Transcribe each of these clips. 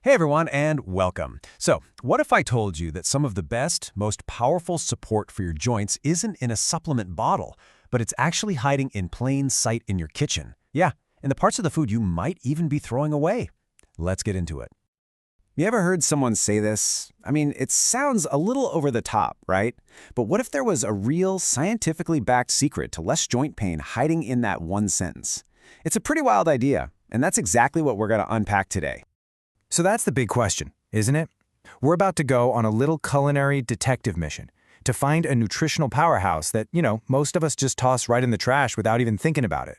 Hey everyone, and welcome. So, what if I told you that some of the best, most powerful support for your joints isn't in a supplement bottle, but it's actually hiding in plain sight in your kitchen? Yeah, in the parts of the food you might even be throwing away. Let's get into it. You ever heard someone say this? I mean, it sounds a little over the top, right? But what if there was a real, scientifically backed secret to less joint pain hiding in that one sentence? It's a pretty wild idea, and that's exactly what we're going to unpack today. So that's the big question, isn't it? We're about to go on a little culinary detective mission to find a nutritional powerhouse that, most of us just toss right in the trash without even thinking about it.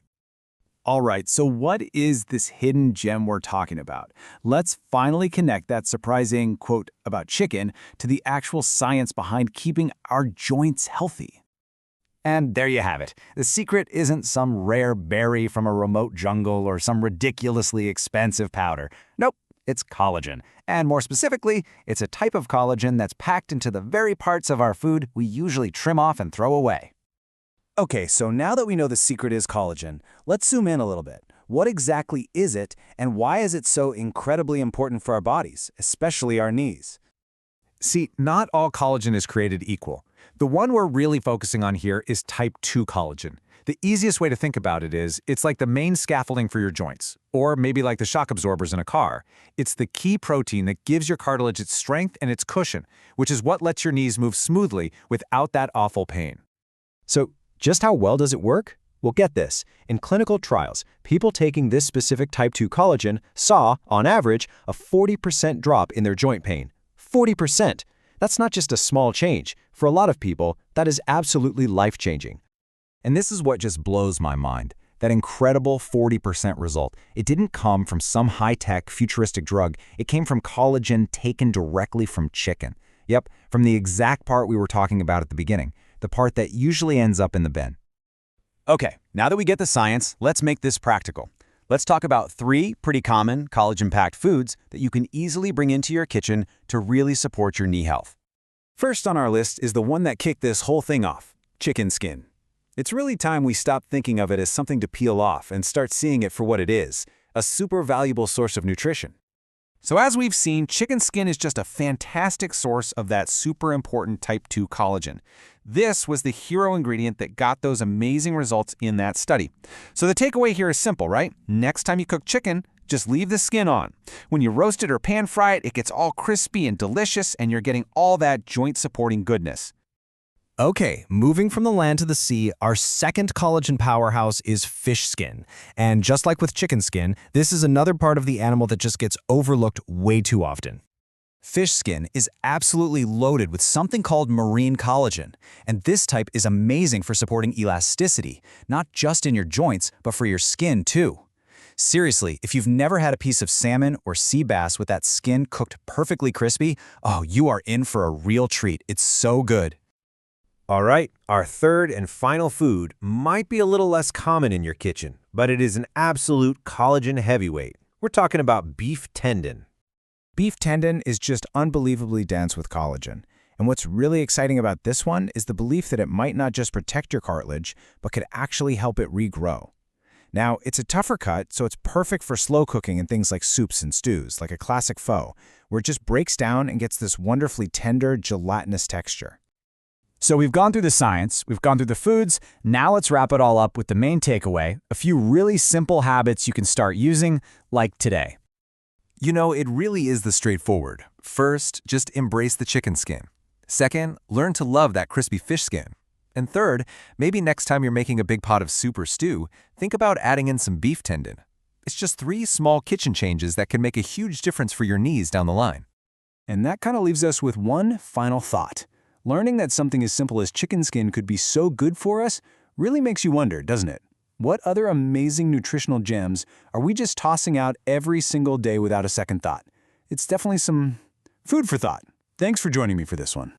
All right, so what is this hidden gem we're talking about? Let's finally connect that surprising quote about chicken to the actual science behind keeping our joints healthy. And there you have it. The secret isn't some rare berry from a remote jungle or some ridiculously expensive powder. Nope. It's collagen. And more specifically, it's a type of collagen that's packed into the very parts of our food we usually trim off and throw away. Okay, so now that we know the secret is collagen, let's zoom in a little bit. What exactly is it, and why is it so incredibly important for our bodies, especially our knees? See, not all collagen is created equal. The one we're really focusing on here is type 2 collagen. The easiest way to think about it is, it's like the main scaffolding for your joints, or maybe like the shock absorbers in a car. It's the key protein that gives your cartilage its strength and its cushion, which is what lets your knees move smoothly without that awful pain. So, just how well does it work? Well, get this. In clinical trials, people taking this specific type 2 collagen saw, on average, a 40% drop in their joint pain. 40%! That's not just a small change. For a lot of people, that is absolutely life-changing. And this is what just blows my mind. That incredible 40% result. It didn't come from some high-tech, futuristic drug. It came from collagen taken directly from chicken. Yep, from the exact part we were talking about at the beginning. The part that usually ends up in the bin. Okay, now that we get the science, let's make this practical. Let's talk about 3 pretty common collagen-packed foods that you can easily bring into your kitchen to really support your knee health. First on our list is the one that kicked this whole thing off, chicken skin. It's really time we stop thinking of it as something to peel off and start seeing it for what it is, a super valuable source of nutrition. So as we've seen, chicken skin is just a fantastic source of that super important type 2 collagen. This was the hero ingredient that got those amazing results in that study. So the takeaway here is simple, right? Next time you cook chicken, just leave the skin on. When you roast it or pan fry it, it gets all crispy and delicious, and you're getting all that joint-supporting goodness. Okay, moving from the land to the sea, our second collagen powerhouse is fish skin. And just like with chicken skin, this is another part of the animal that just gets overlooked way too often. Fish skin is absolutely loaded with something called marine collagen, and this type is amazing for supporting elasticity, not just in your joints, but for your skin too. Seriously, if you've never had a piece of salmon or sea bass with that skin cooked perfectly crispy, oh, you are in for a real treat. It's so good. All right, our third and final food might be a little less common in your kitchen, but it is an absolute collagen heavyweight. We're talking about beef tendon. Beef tendon is just unbelievably dense with collagen. And what's really exciting about this one is the belief that it might not just protect your cartilage, but could actually help it regrow. Now, it's a tougher cut, so it's perfect for slow cooking and things like soups and stews, like a classic pho, where it just breaks down and gets this wonderfully tender, gelatinous texture. So we've gone through the science, we've gone through the foods, now let's wrap it all up with the main takeaway, a few really simple habits you can start using, like today. You know, it really is the straightforward. First, just embrace the chicken skin. Second, learn to love that crispy fish skin. And third, maybe next time you're making a big pot of soup or stew, think about adding in some beef tendon. It's just 3 small kitchen changes that can make a huge difference for your knees down the line. And that kind of leaves us with one final thought. Learning that something as simple as chicken skin could be so good for us really makes you wonder, doesn't it? What other amazing nutritional gems are we just tossing out every single day without a second thought? It's definitely some food for thought. Thanks for joining me for this one.